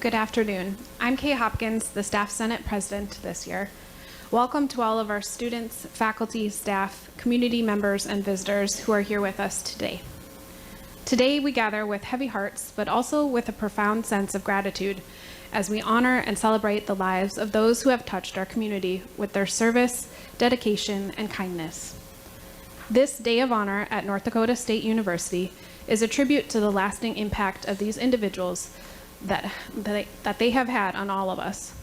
Good afternoon. I'm Kay Hopkins, the Staff Senate President this year. Welcome to all of our students, faculty, staff, community members, and visitors who are here with us today. Today we gather with heavy hearts, but also with a profound sense of gratitude as we honor and celebrate the lives of those who have touched our community with their service, dedication, and kindness. This Day of Honor at North Dakota State University is a tribute to the lasting impact of these individuals that they have had on all of us.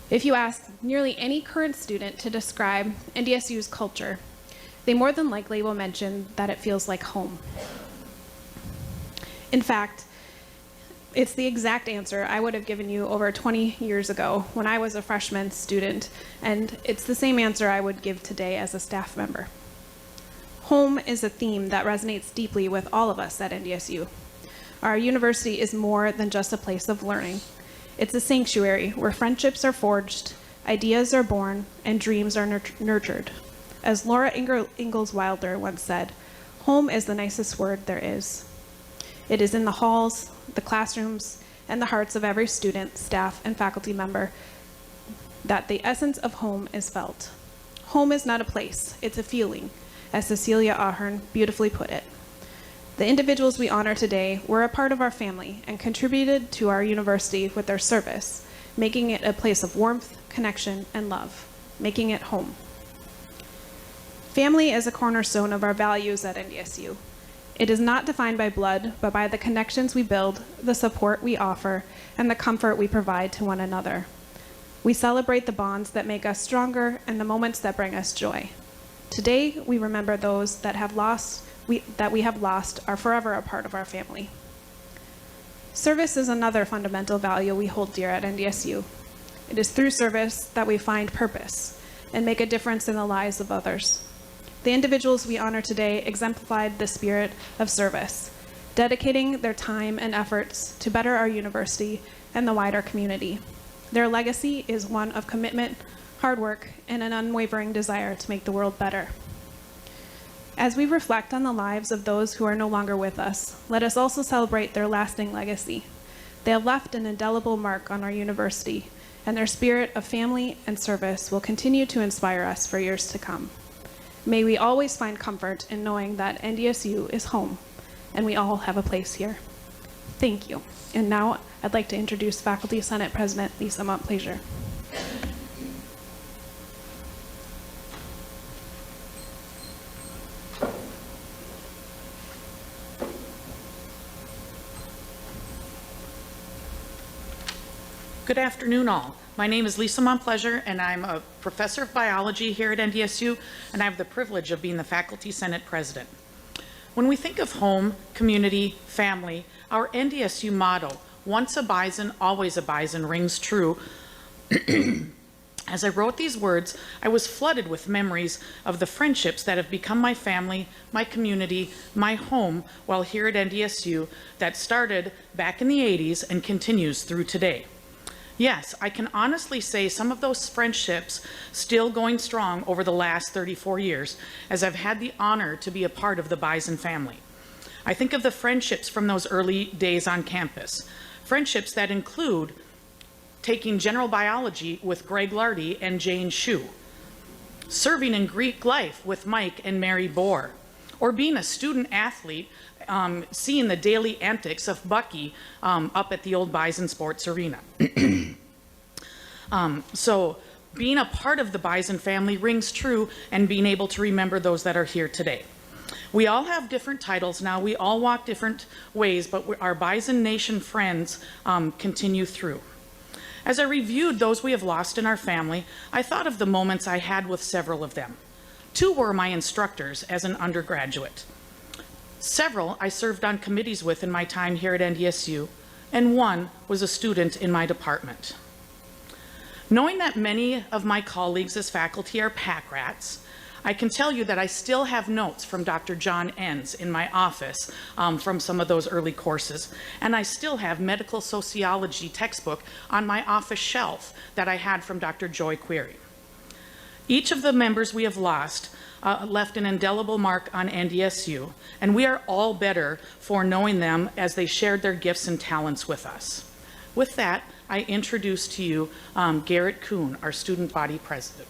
If you ask nearly any current student to describe NDSU's culture, they more than likely will mention that it feels like home. In fact, it's the exact answer I would have given you over 20 years ago when I was a freshman student, and it's the same answer I would give today as a staff member. Home is a theme that resonates deeply with all of us at NDSU. Our university is more than just a place of learning. It's a sanctuary where friendships are forged, ideas are born, and dreams are nurtured. As Laura Ingalls Wilder once said, home is the nicest word there is. It is in the halls, the classrooms, and the hearts of every student, staff, and faculty member that the essence of home is felt. Home is not a place, it's a feeling, as Cecilia Ahern beautifully put it. The individuals we honor today were a part of our family and contributed to our university with their service, making it a place of warmth, connection, and love, making it home. Family is a cornerstone of our values at NDSU. It is not defined by blood, but by the connections we build, the support we offer, and the comfort we provide to one another. We celebrate the bonds that make us stronger and the moments that bring us joy. Today, we remember those that we have lost are forever a part of our family. Service is another fundamental value we hold dear at NDSU. It is through service that we find purpose and make a difference in the lives of others. The individuals we honor today exemplified the spirit of service, dedicating their time and efforts to better our university and the wider community. Their legacy is one of commitment, hard work, and an unwavering desire to make the world better. As we reflect on the lives of those who are no longer with us, let us also celebrate their lasting legacy. They have left an indelible mark on our university, and their spirit of family and service will continue to inspire us for years to come. May we always find comfort in knowing that NDSU is home, and we all have a place here. Thank you. And now I'd like to introduce Faculty Senate President Lisa Montplaisir. Good afternoon, all. My name is Lisa Montplaisir, and I'm a professor of biology here at NDSU, and I have the privilege of being the Faculty Senate President. When we think of home, community, family, our NDSU motto, once a bison, always a bison, rings true. As I wrote these words, I was flooded with memories of the friendships that have become my family, my community, my home while here at NDSU that started back in the 80s and continues through today. Yes, I can honestly say some of those friendships still going strong over the last 34 years, as I've had the honor to be a part of the Bison family. I think of the friendships from those early days on campus, friendships that include taking general biology with Greg Lardy and Jane Shu, serving in Greek life with Mike and Mary Bohr, or being a student athlete, seeing the daily antics of Bucky up at the old Bison Sports Arena. So being a part of the Bison family rings true, and being able to remember those that are here today. We all have different titles now. We all walk different ways, but our Bison Nation friends continue through. As I reviewed those we have lost in our family, I thought of the moments I had with several of them. Two were my instructors as an undergraduate. Several I served on committees with in my time here at NDSU, and one was a student in my department. Knowing that many of my colleagues as faculty are pack rats, I can tell you that I still have notes from Dr. John Enns in my office from some of those early courses, and I still have medical sociology textbook on my office shelf that I had from Dr. Joy Query. Each of the members we have lost left an indelible mark on NDSU, and we are all better for knowing them as they shared their gifts and talents with us. With that, I introduce to you Garrett Kuhn, our student body president.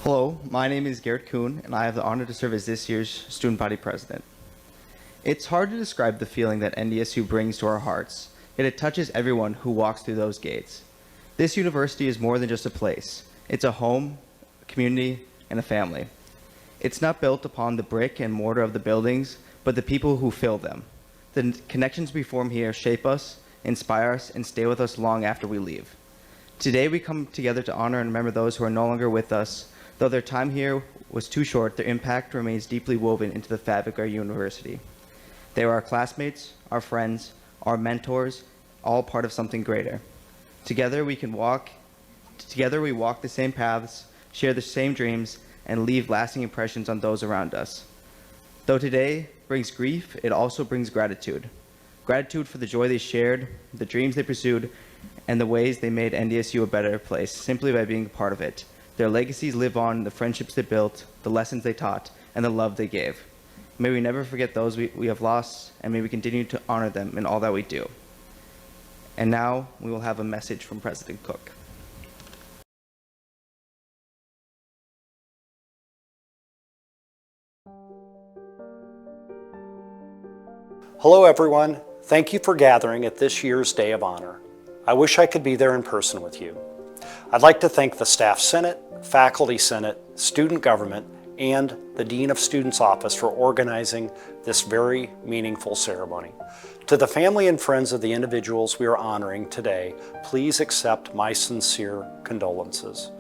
Hello, my name is Garrett Kuhn, and I have the honor to serve as this year's student body president. It's hard to describe the feeling that NDSU brings to our hearts, yet it touches everyone who walks through those gates. This university is more than just a place. It's a home, a community, and a family. It's not built upon the brick and mortar of the buildings, but the people who fill them. The connections we form here shape us, inspire us, and stay with us long after we leave. Today we come together to honor and remember those who are no longer with us. Though their time here was too short, their impact remains deeply woven into the fabric of our university. They are our classmates, our friends, our mentors, all part of something greater. Together we walk the same paths, share the same dreams, and leave lasting impressions on those around us. Though today brings grief, it also brings gratitude. Gratitude for the joy they shared, the dreams they pursued, and the ways they made NDSU a better place simply by being a part of it. Their legacies live on in the friendships they built, the lessons they taught, and the love they gave. May we never forget those we have lost, and may we continue to honor them in all that we do. And now we will have a message from President Cook. Hello everyone, thank you for gathering at this year's Day of Honor. I wish I could be there in person with you. I'd like to thank the Staff Senate, Faculty Senate, Student Government, and the Dean of Students Office for organizing this very meaningful ceremony. To the family and friends of the individuals we are honoring today, please accept my sincere condolences.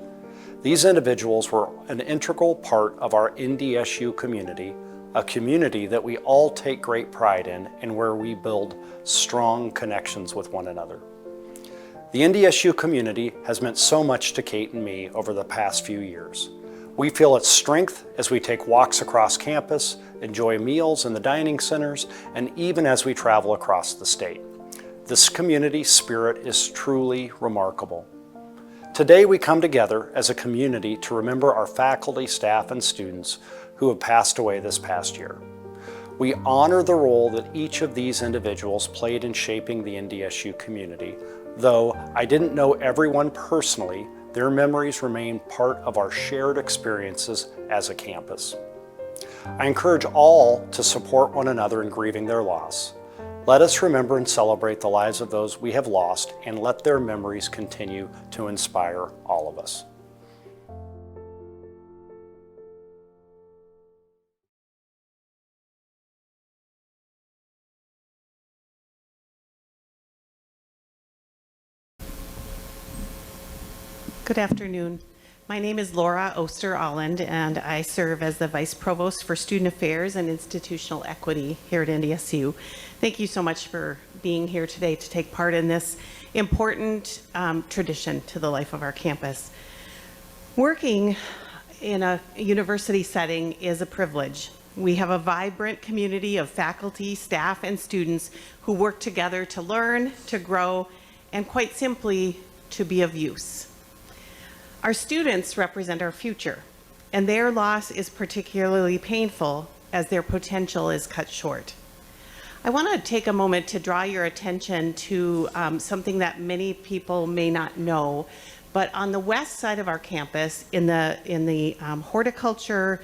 These individuals were an integral part of our NDSU community, a community that we all take great pride in and where we build strong connections with one another. The NDSU community has meant so much to Kate and me over the past few years. We feel its strength as we take walks across campus, enjoy meals in the dining centers, and even as we travel across the state. This community spirit is truly remarkable. Today we come together as a community to remember our faculty, staff, and students who have passed away this past year. We honor the role that each of these individuals played in shaping the NDSU community. Though I didn't know everyone personally, their memories remain part of our shared experiences as a campus. I encourage all to support one another in grieving their loss. Let us remember and celebrate the lives of those we have lost and let their memories continue to inspire all of us. Good afternoon. My name is Laura Oster-Alland, and I serve as the Vice Provost for Student Affairs and Institutional Equity here at NDSU. Thank you so much for being here today to take part in this important tradition to the life of our campus. Working in a university setting is a privilege. We have a vibrant community of faculty, staff, and students who work together to learn, to grow, and quite simply, to be of use. Our students represent our future, and their loss is particularly painful as their potential is cut short. I want to take a moment to draw your attention to something that many people may not know, but on the west side of our campus, in the horticulture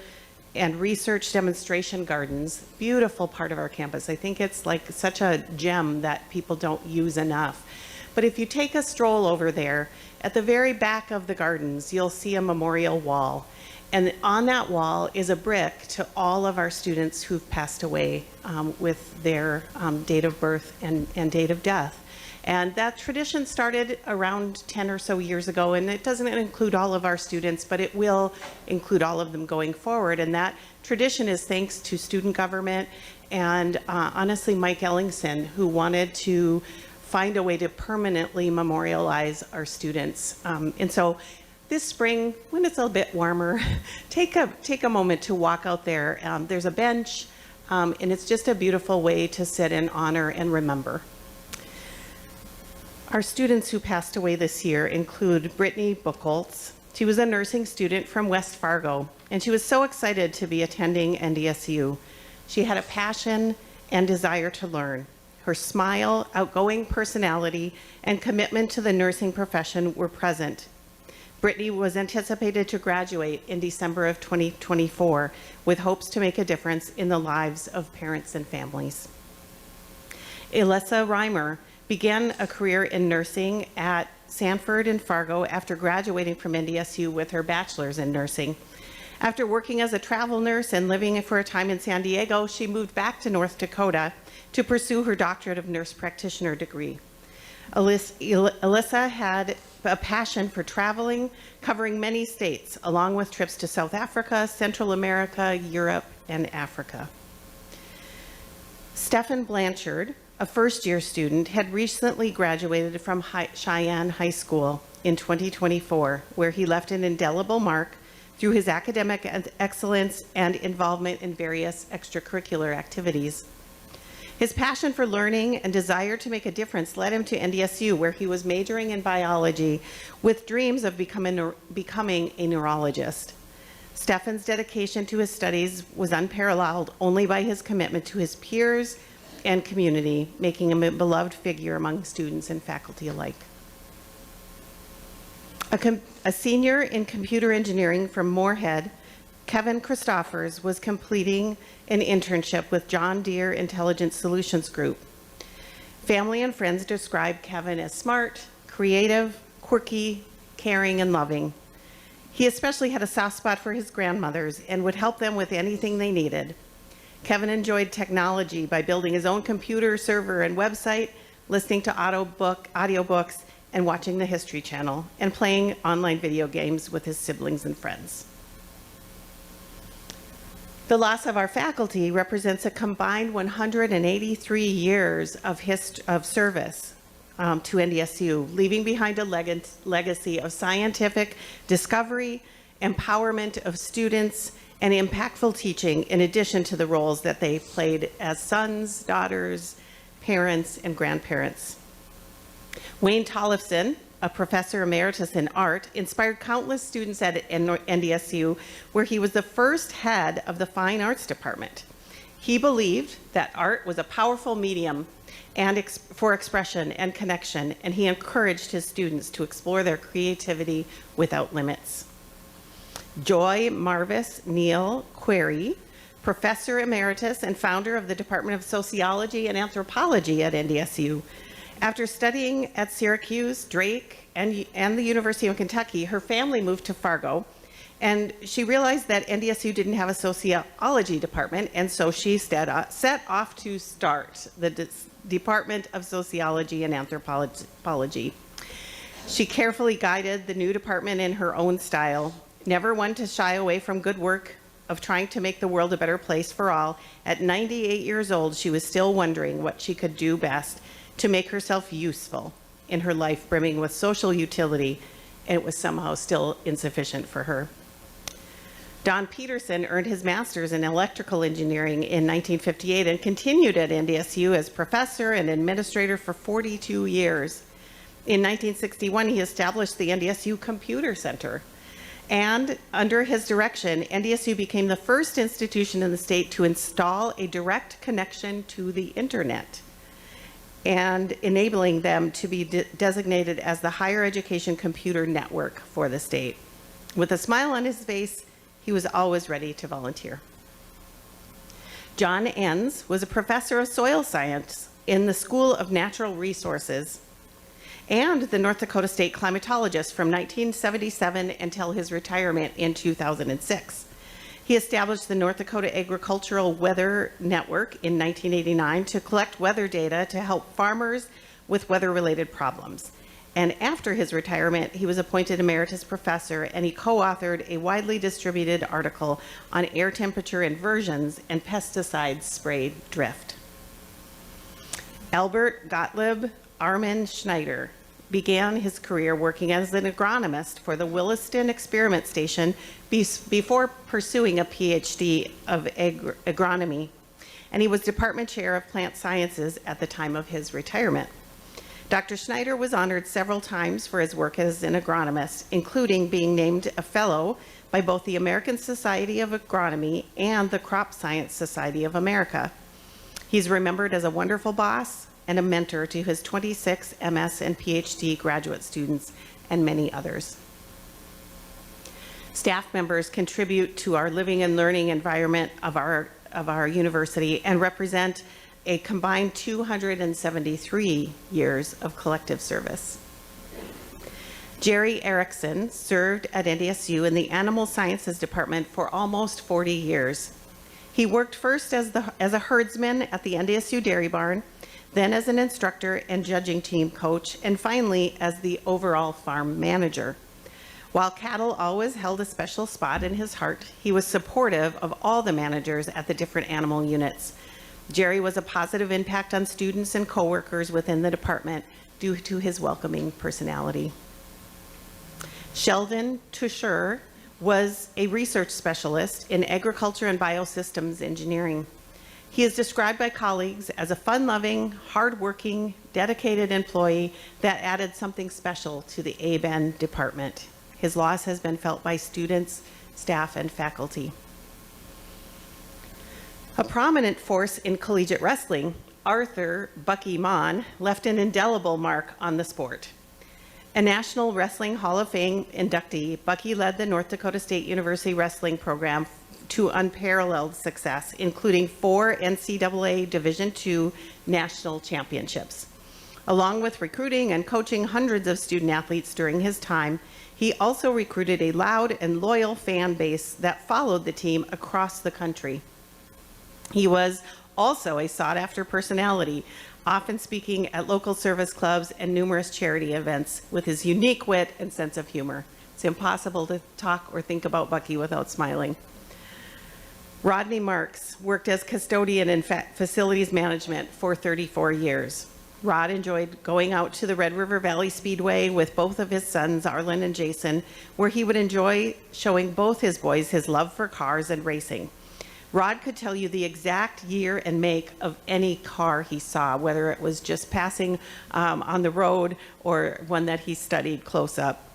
and research demonstration gardens, beautiful part of our campus. I think it's like such a gem that people don't use enough. But if you take a stroll over there, at the very back of the gardens, you'll see a memorial wall. And on that wall is a brick to all of our students who've passed away with their date of birth and date of death. And that tradition started around 10 or so years ago, and it doesn't include all of our students, but it will include all of them going forward. And that tradition is thanks to student government and honestly Mike Ellingson, who wanted to find a way to permanently memorialize our students. And so this spring, when it's a bit warmer, take a moment to walk out there. There's a bench, and it's just a beautiful way to sit and honor and remember. Our students who passed away this year include Brittany Buchholz. She was a nursing student from West Fargo, and she was so excited to be attending NDSU. She had a passion and desire to learn. Her smile, outgoing personality, and commitment to the nursing profession were present. Brittany was anticipated to graduate in December of 2024 with hopes to make a difference in the lives of parents and families. Alyssa Reimer began a career in nursing at Sanford and Fargo after graduating from NDSU with her bachelor's in nursing. After working as a travel nurse and living for a time in San Diego, she moved back to North Dakota to pursue her doctorate of nurse practitioner degree. Alyssa had a passion for traveling, covering many states, along with trips to South Africa, Central America, Europe, and Africa. Stephen Blanchard, a first-year student, had recently graduated from Cheyenne High School in 2024, where he left an indelible mark through his academic excellence and involvement in various extracurricular activities. His passion for learning and desire to make a difference led him to NDSU, where he was majoring in biology with dreams of becoming a neurologist. Stefan's dedication to his studies was unparalleled only by his commitment to his peers and community, making him a beloved figure among students and faculty alike. A senior in computer engineering from Moorhead, Kevin Christoffers was completing an internship with John Deere Intelligent Solutions Group. Family and friends describe Kevin as smart, creative, quirky, caring, and loving. He especially had a soft spot for his grandmothers and would help them with anything they needed. Kevin enjoyed technology by building his own computer server and website, listening to audiobooks, and watching the History Channel, and playing online video games with his siblings and friends. The loss of our faculty represents a combined 183 years of service to NDSU, leaving behind a legacy of scientific discovery, empowerment of students, and impactful teaching, in addition to the roles that they played as sons, daughters, parents, and grandparents. Wayne Tollefson, a professor emeritus in art, inspired countless students at NDSU, where he was the first head of the Fine Arts Department. He believed that art was a powerful medium for expression and connection, and he encouraged his students to explore their creativity without limits. Joy Marvis Neal Query, professor emeritus and founder of the Department of Sociology and Anthropology at NDSU. After studying at Syracuse, Drake, and the University of Kentucky, her family moved to Fargo, and she realized that NDSU didn't have a sociology department, and so she set off to start the Department of Sociology and Anthropology. She carefully guided the new department in her own style, never one to shy away from good work of trying to make the world a better place for all. At 98 years old, she was still wondering what she could do best to make herself useful in her life brimming with social utility, and it was somehow still insufficient for her. Don Peterson earned his master's in electrical engineering in 1958 and continued at NDSU as professor and administrator for 42 years. In 1961, he established the NDSU Computer Center. And under his direction, NDSU became the first institution in the state to install a direct connection to the internet, and enabling them to be designated as the higher education computer network for the state. With a smile on his face, he was always ready to volunteer. John Enns was a professor of soil science in the School of Natural Resources and the North Dakota State climatologist from 1977 until his retirement in 2006. He established the North Dakota Agricultural Weather Network in 1989 to collect weather data to help farmers with weather-related problems. And after his retirement, he was appointed emeritus professor, and he co-authored a widely distributed article on air temperature inversions and pesticides sprayed drift. Albert Gottlieb Armin Schneider began his career working as an agronomist for the Williston Experiment Station before pursuing a PhD of agronomy, and he was department chair of plant sciences at the time of his retirement. Dr. Schneider was honored several times for his work as an agronomist, including being named a fellow by both the American Society of Agronomy and the Crop Science Society of America. He's remembered as a wonderful boss and a mentor to his 26 MS and PhD graduate students and many others. Staff members contribute to our living and learning environment of our university and represent a combined 273 years of collective service. Jerry Erickson served at NDSU in the Animal Sciences Department for almost 40 years. He worked first as a herdsman at the NDSU Dairy Barn, then as an instructor and judging team coach, and finally as the overall farm manager. While cattle always held a special spot in his heart, he was supportive of all the managers at the different animal units. Jerry was a positive impact on students and coworkers within the department due to his welcoming personality. Sheldon Tusher was a research specialist in agriculture and biosystems engineering. He is described by colleagues as a fun-loving, hard-working, dedicated employee that added something special to the A-Ben department. His loss has been felt by students, staff, and faculty. A prominent force in collegiate wrestling, Arthur Bucky Mon left an indelible mark on the sport. A National Wrestling Hall of Fame inductee, Bucky led the North Dakota State University wrestling program to unparalleled success, including 4 NCAA Division II national championships. Along with recruiting and coaching hundreds of student athletes during his time, he also recruited a loud and loyal fan base that followed the team across the country. He was also a sought-after personality, often speaking at local service clubs and numerous charity events with his unique wit and sense of humor. It's impossible to talk or think about Bucky without smiling. Rodney Marks worked as custodian in facilities management for 34 years. Rod enjoyed going out to the Red River Valley Speedway with both of his sons, Arlen and Jason, where he would enjoy showing both his boys his love for cars and racing. Rod could tell you the exact year and make of any car he saw, whether it was just passing on the road or one that he studied close up.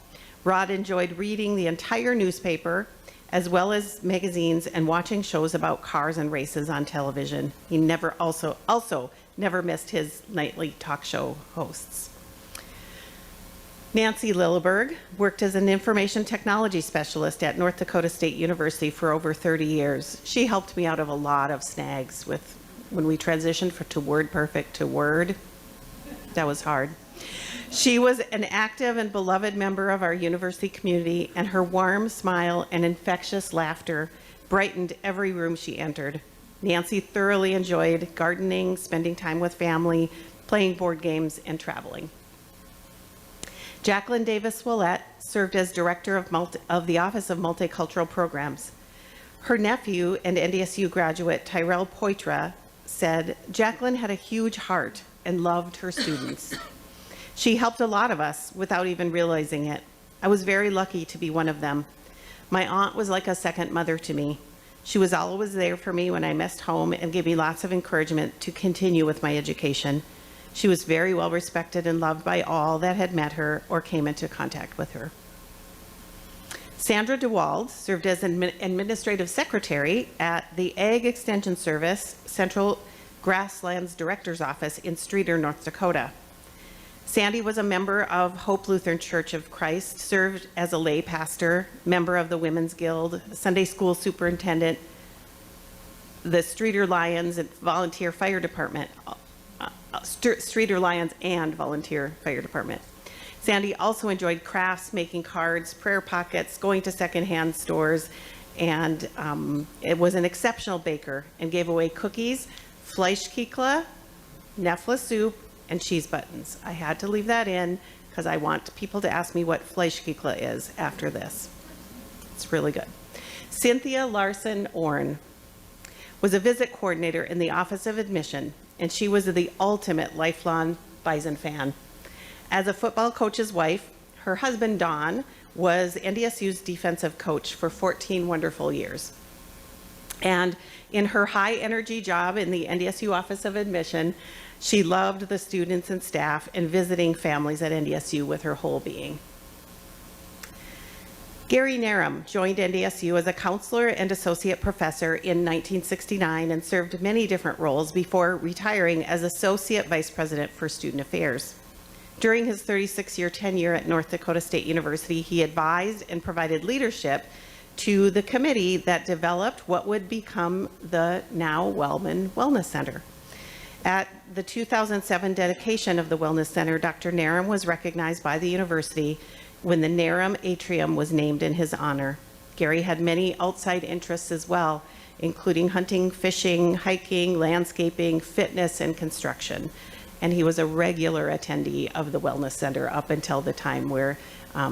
Rod enjoyed reading the entire newspaper, as well as magazines, and watching shows about cars and races on television. He never never missed his nightly talk show hosts. Nancy Lilleberg worked as an information technology specialist at North Dakota State University for over 30 years. She helped me out of a lot of snags when we transitioned to WordPerfect to Word. That was hard. She was an active and beloved member of our university community, and her warm smile and infectious laughter brightened every room she entered. Nancy thoroughly enjoyed gardening, spending time with family, playing board games, and traveling. Jacqueline Davis Willett served as director of the Office of Multicultural Programs. Her nephew and NDSU graduate Tyrell Poitra said, "Jacqueline had a huge heart and loved her students. She helped a lot of us without even realizing it. I was very lucky to be one of them. My aunt was like a second mother to me. She was always there for me when I missed home and gave me lots of encouragement to continue with my education. She was very well respected and loved by all that had met her or came into contact with her." Sandra DeWald served as an administrative secretary at the Ag Extension Service Central Grasslands Director's Office in Streator, North Dakota. Sandy was a member of Hope Lutheran Church of Christ, served as a lay pastor, member of the Women's Guild, Sunday school superintendent, the Streator Lions and Volunteer Fire Department, Streator Lions and Volunteer Fire Department. Sandy also enjoyed crafts, making cards, prayer pockets, going to secondhand stores, and it was an exceptional baker and gave away cookies, Fleischkekle, Nefla soup, and cheese buttons. I had to leave that in because I want people to ask me what Fleischkekle is after this. It's really good. Cynthia Larson Orn was a visit coordinator in the Office of Admission, and she was the ultimate lifelong Bison fan. As a football coach's wife, her husband, Don, was NDSU's defensive coach for 14 wonderful years. And in her high-energy job in the NDSU Office of Admission, she loved the students and staff and visiting families at NDSU with her whole being. Gary Narum joined NDSU as a counselor and associate professor in 1969 and served many different roles before retiring as associate vice president for student affairs. During his 36-year tenure at North Dakota State University, he advised and provided leadership to the committee that developed what would become the now Wellman Wellness Center. At the 2007 dedication of the Wellness Center, Dr. Narum was recognized by the university when the Narum Atrium was named in his honor. Gary had many outside interests as well, including hunting, fishing, hiking, landscaping, fitness, and construction. And he was a regular attendee of the Wellness Center up until the time where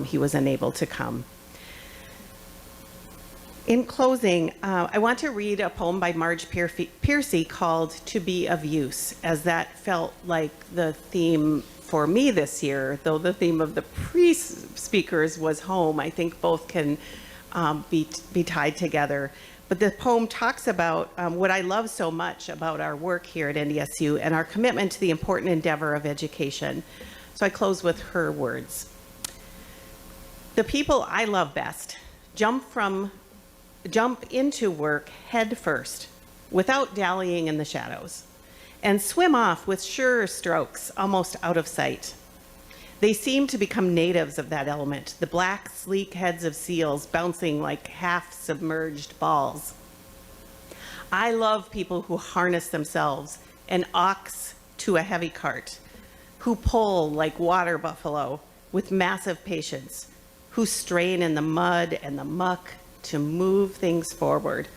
he was unable to come. In closing, I want to read a poem by Marge Piercy called "To Be of Use," as that felt like the theme for me this year. Though the theme of the pre-speakers was home, I think both can be tied together. But the poem talks about what I love so much about our work here at NDSU and our commitment to the important endeavor of education. So I close with her words. The people I love best jump into work head first, without dallying in the shadows, and swim off with sure strokes almost out of sight. They seem to become natives of that element, the black, sleek heads of seals bouncing like half-submerged balls. I love people who harness themselves, an ox to a heavy cart, who pull like water buffalo with massive patience, who strain in the mud and the muck to move things forward,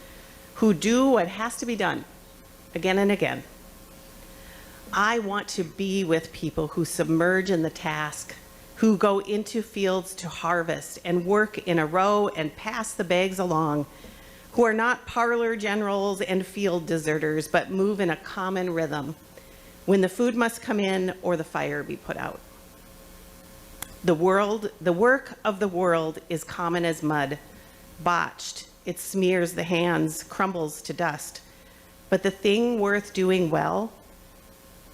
who do what has to be done again and again. I want to be with people who submerge in the task, who go into fields to harvest and work in a row and pass the bags along, who are not parlor generals and field deserters, but move in a common rhythm when the food must come in or the fire be put out. The work of the world is common as mud, botched, it smears the hands, crumbles to dust. But the thing worth doing well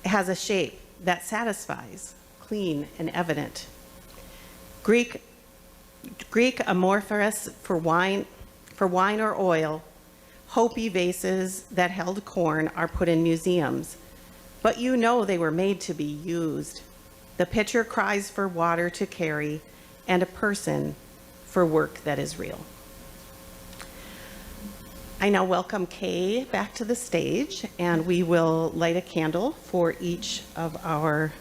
has a shape that satisfies, clean and evident. Greek amorphous for wine or oil, Hopi vases that held corn are put in museums, but you know they were made to be used. The pitcher cries for water to carry and a person for work that is real. I now welcome Kay back to the stage, and we will light a candle for each of our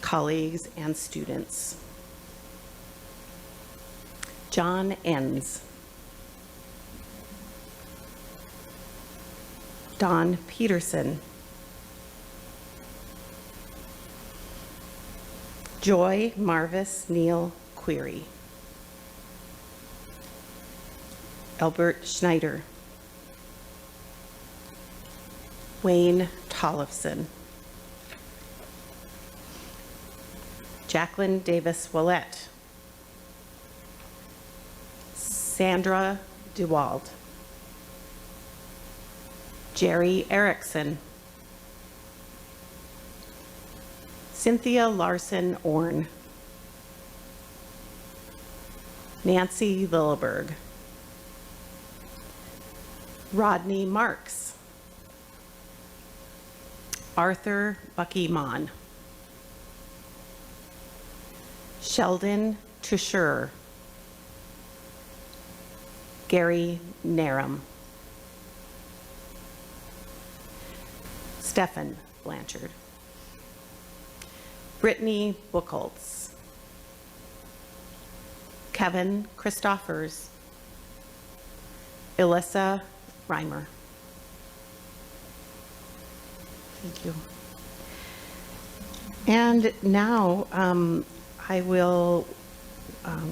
colleagues and students. John Enns. Don Peterson. Joy Marvis Neal Query. Albert Schneider. Wayne Tollefson. Jacqueline Davis Willett. Sandra DeWald. Jerry Erickson. Cynthia Larson Orn. Nancy Lilleberg. Rodney Marks. Arthur Bucky Mon. Sheldon Tusher. Gary Narum. Stephan Blanchard. Brittany Buchholz. Kevin Christoffers. Elissa Reimer. Thank you. And now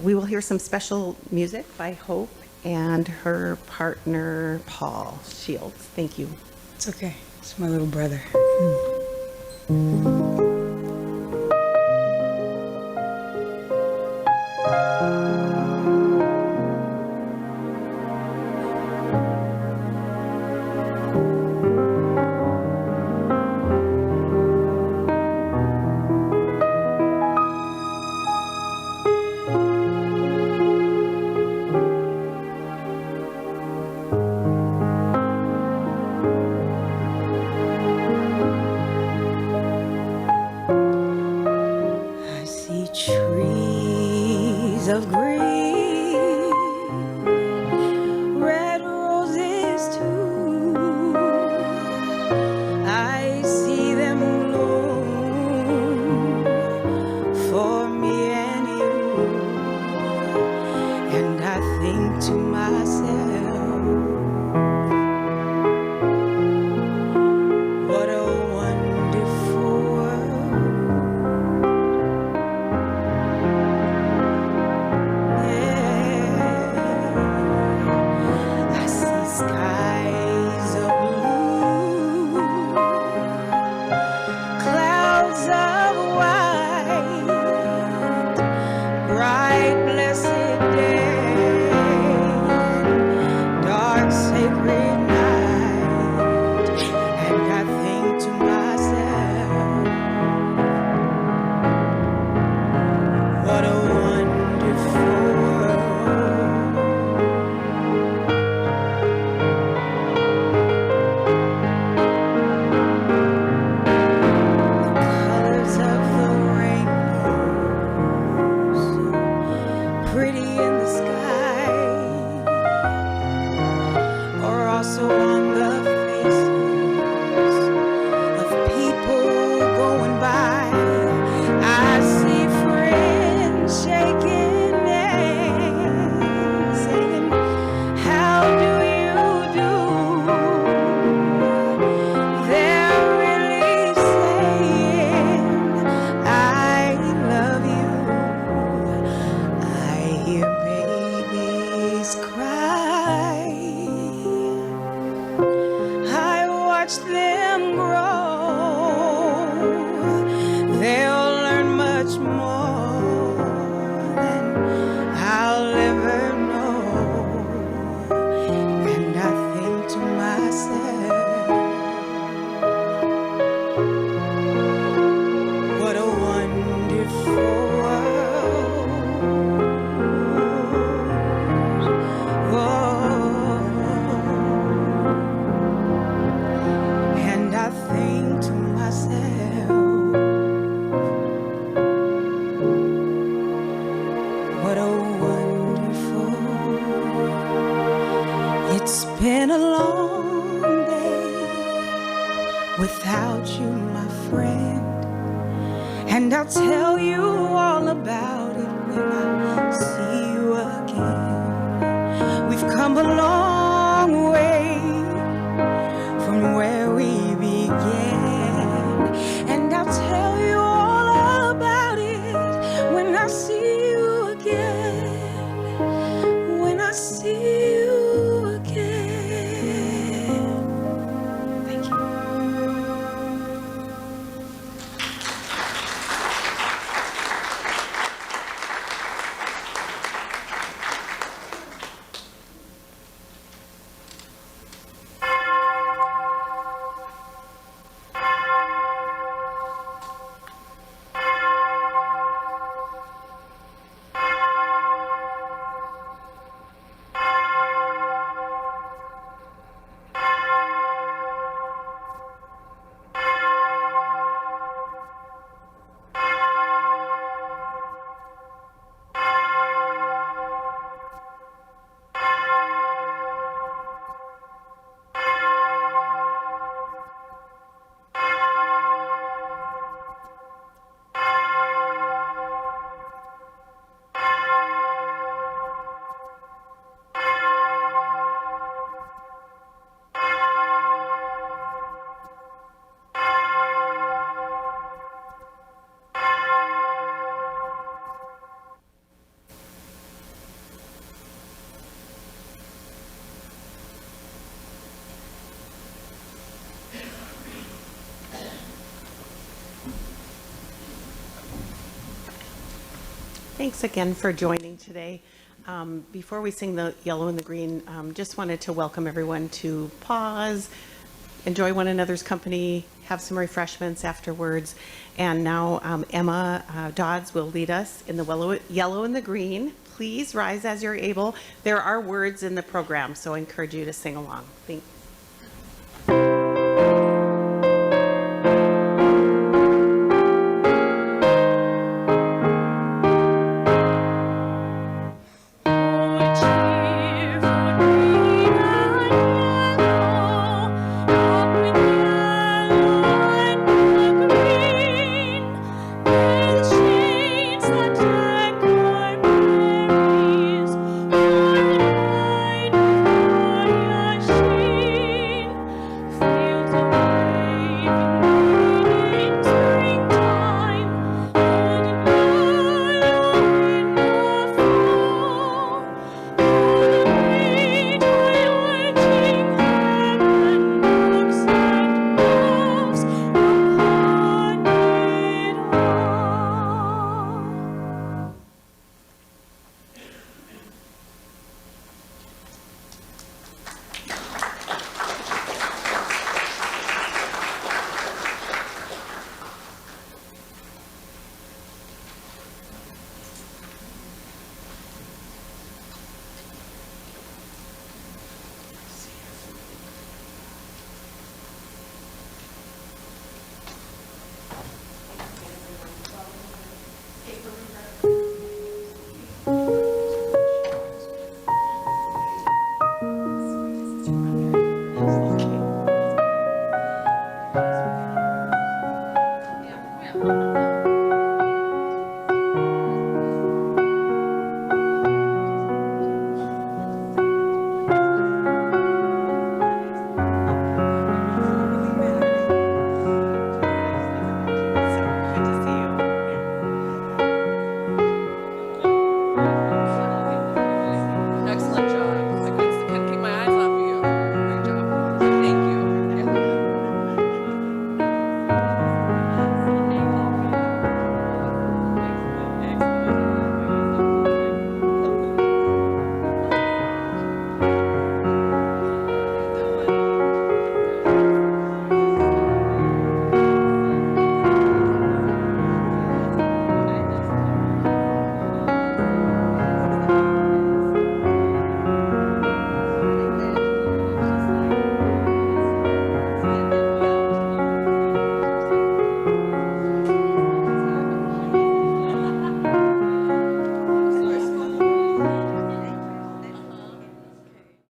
we will hear some special music by Hope and her partner, Paul Shields. Thank you. It's okay. It's my little brother. I see trees of green, red roses too. I see them bloom for me and you, and I think to myself, what a wonderful world. Yeah. I see skies of blue, clouds of white, bright blessed day, pretty in the sky or also on the faces of people going by. I see friends shaking hands, saying, "How do you do?" They're really saying, "I love you." I hear babies cry. I watch them grow. They'll learn much more than I'll ever know. And I think to myself, what a wonderful world. And I think to myself, what a wonderful. It's been a long day without you, my friend. And I'll tell you all about it when I see you again. We've come a long way from where we began. And I'll tell you all about it when I see you again. When I see you again. Thank you. Thanks again for joining today. Before we sing the Yellow and the Green, just wanted to welcome everyone to pause, enjoy one another's company, have some refreshments afterwards. And now Emma Dodds will lead us in the Yellow and the Green. Please rise as you're able. There are words in the program, so I encourage you to sing along. Thanks.